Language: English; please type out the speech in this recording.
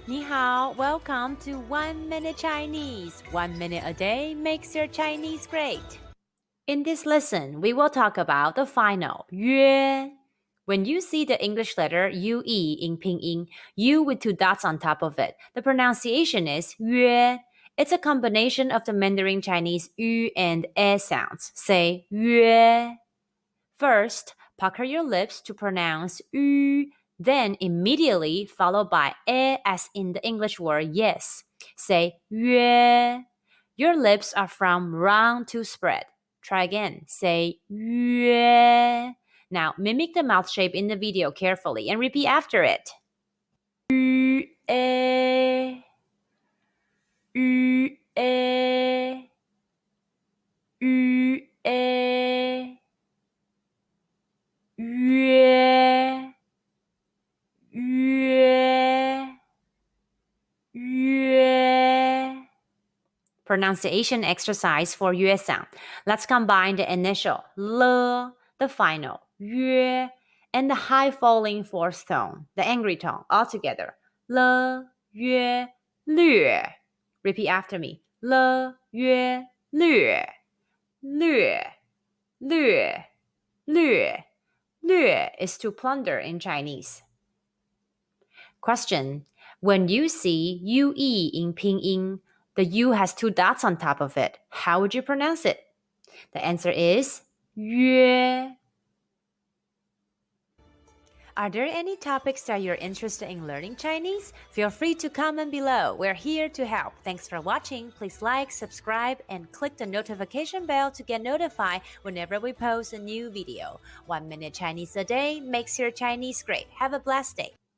你好, welcome to 1 Minute Chinese. 1 minute a day makes your Chinese great. In this lesson, we will talk about the final 约. When you see the English letter UE in Pinyin, U with two dots on top of it, the pronunciation is 约. It's a combination of the Mandarin Chinese yu and e sounds. Say 约. First, pucker your lips to pronounce yu, then immediately followed by e as in the English word yes. Say 约. Your lips are from round to spread. Try again. Say 约. Now mimic the mouth shape in the video carefully and repeat after it. 约约约约约约 Pronunciation exercise for 约 sound. Let's combine the initial 了, the final 约, and the high falling fourth tone, the angry tone, all together. 了约略 Repeat after me. 了约略略略略略 is to plunder in Chinese. Question. When you see UE in Pinyin, the U has two dots on top of it. How would you pronounce it? The answer is 约. Are there any topics that you're interested in learning Chinese? Feel free to comment below. We're here to help. Thanks for watching. Please like, subscribe, and click the notification bell to get notified whenever we post a new video. 1 minute Chinese a day makes your Chinese great. Have a blessed day.